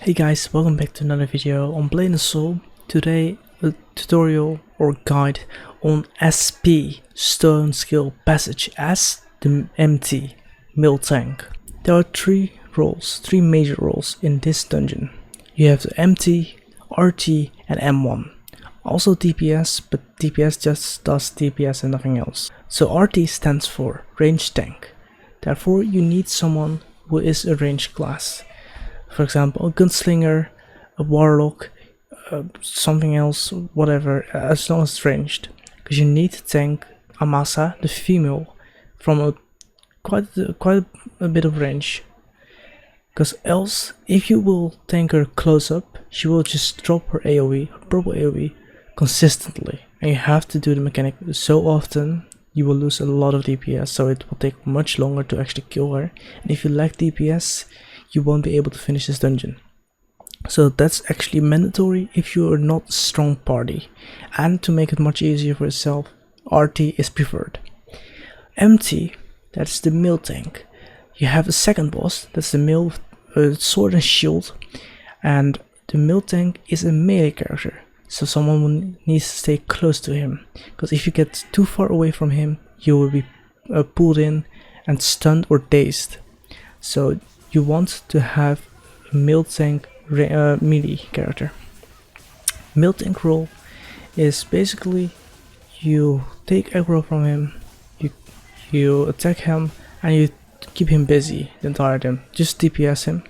Hey guys, welcome back to another video on Playing the Soul. Today a tutorial or guide on SP Stonescale passage as the empty mill tank. There are three major roles in this dungeon. You have the MT, RT and M1. Also DPS, but DPS just does DPS and nothing else. So RT stands for ranged tank. Therefore you need someone who is a ranged class. For example, a gunslinger, a warlock, something else, whatever, as long as it's ranged. Because you need to tank Amasa, the female, from quite a bit of range. Because else, if you will tank her close up, she will just drop her AoE, her purple AoE, consistently. And you have to do the mechanic so often, you will lose a lot of DPS, so it will take much longer to actually kill her. And if you lack DPS, you won't be able to finish this dungeon. So that's actually mandatory if you are not a strong party. And to make it much easier for yourself, RT is preferred. MT, that's the mill tank. You have a second boss, that's the mill sword and shield. And the mill tank is a melee character, so someone needs to stay close to him. Because if you get too far away from him, you will be pulled in and stunned or dazed. So you want to have a mill tank melee character. Mill tank role is basically you take aggro from him, you attack him, and you keep him busy the entire time. Just DPS him,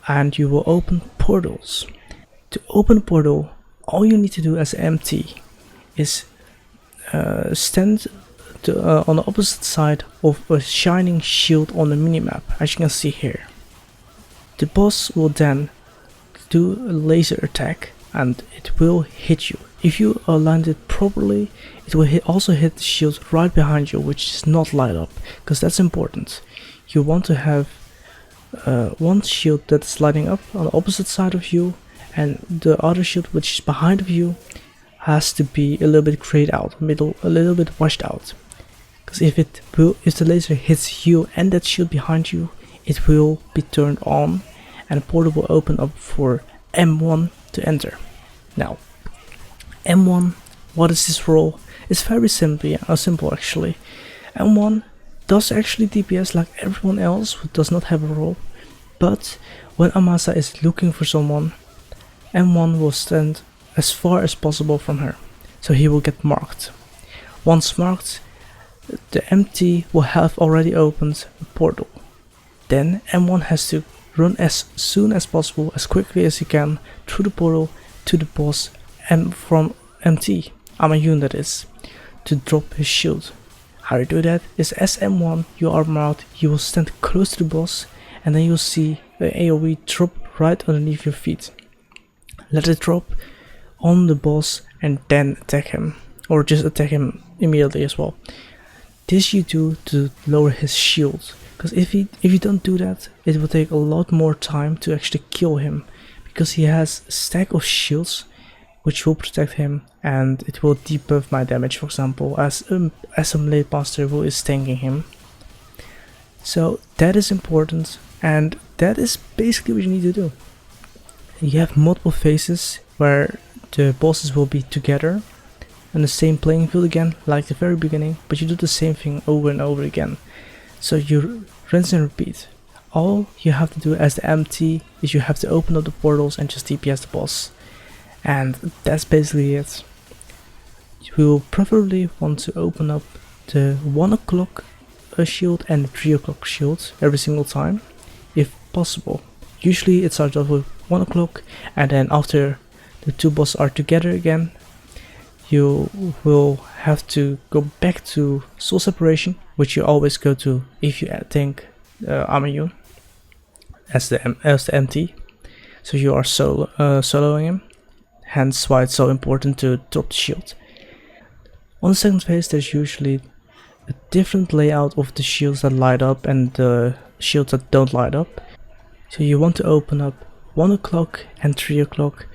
and you will open portals. To open a portal, all you need to do as MT is stand on the opposite side of a shining shield on the minimap, as you can see here. The boss will then do a laser attack and it will hit you. If you aligned it properly, it will also hit the shield right behind you, which is not light up, because that's important. You want to have one shield that's lighting up on the opposite side of you, and the other shield which is behind of you has to be a little bit grayed out, a little bit washed out. Because if the laser hits you and that shield behind you, it will be turned on and a portal will open up for M1 to enter. Now, M1, what is this role? It's very simple actually. M1 does actually DPS like everyone else who does not have a role, but when Amasa is looking for someone, M1 will stand as far as possible from her, so he will get marked. Once marked, the MT will have already opened a portal. Then M1 has to run as soon as possible, as quickly as he can, through the portal to the boss, and from MT, Amayun that is, to drop his shield. How you do that is as M1 you are marked, you will stand close to the boss, and then you'll see the AoE drop right underneath your feet. Let it drop on the boss and then attack him, or just attack him immediately as well. This you do to lower his shield, because if you don't do that, it will take a lot more time to actually kill him, because he has a stack of shields which will protect him, and it will debuff my damage, for example, as a blade master who is tanking him. So that is important, and that is basically what you need to do. You have multiple phases where the bosses will be together on the same playing field again, like the very beginning, but you do the same thing over and over again. So you rinse and repeat. All you have to do as the MT is you have to open up the portals and just DPS the boss. And that's basically it. You will preferably want to open up the 1 o'clock shield and the 3 o'clock shield every single time, if possible. Usually it starts off with 1 o'clock, and then after the two bosses are together again, you will have to go back to soul separation, which you always go to if you think Amayun as the MT. So you are soloing him, hence why it's so important to drop the shield. On the second phase, there's usually a different layout of the shields that light up and the shields that don't light up. So you want to open up 1 o'clock and 3 o'clock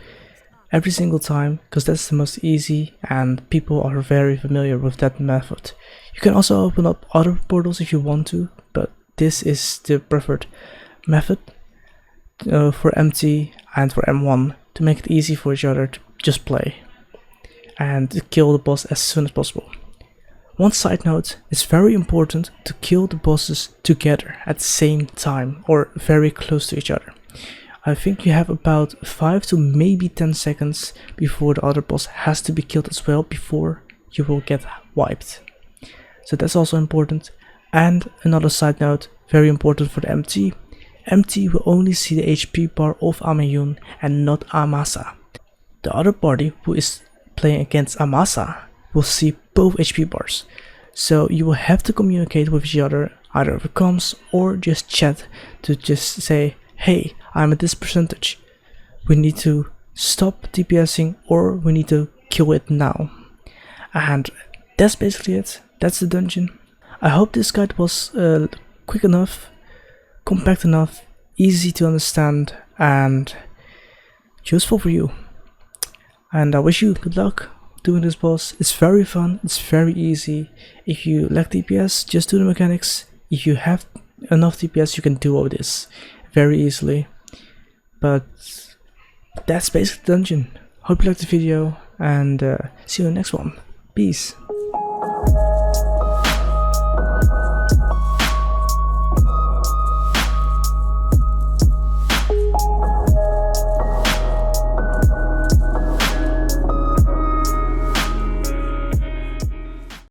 every single time, because that's the most easy and people are very familiar with that method. You can also open up other portals if you want to, but this is the preferred method. For MT, and for M1 to make it easy for each other to just play and to kill the boss as soon as possible. One side note, it's very important to kill the bosses together at the same time or very close to each other. I think you have about 5 to maybe 10 seconds before the other boss has to be killed as well before you will get wiped. So that's also important. And another side note, very important for the MT. MT will only see the HP bar of Amayun and not Amasa. The other party who is playing against Amasa will see both HP bars. So you will have to communicate with each other either over comms or just chat to just say, hey, I'm at this percentage. We need to stop DPSing or we need to kill it now. And that's basically it. That's the dungeon. I hope this guide was quick enough, compact enough, easy to understand and useful for you. And I wish you good luck doing this boss. It's very fun, it's very easy. If you lack DPS, just do the mechanics. If you have enough DPS, you can do all this very easily. But that's basically the dungeon. Hope you liked the video and see you in the next one. Peace.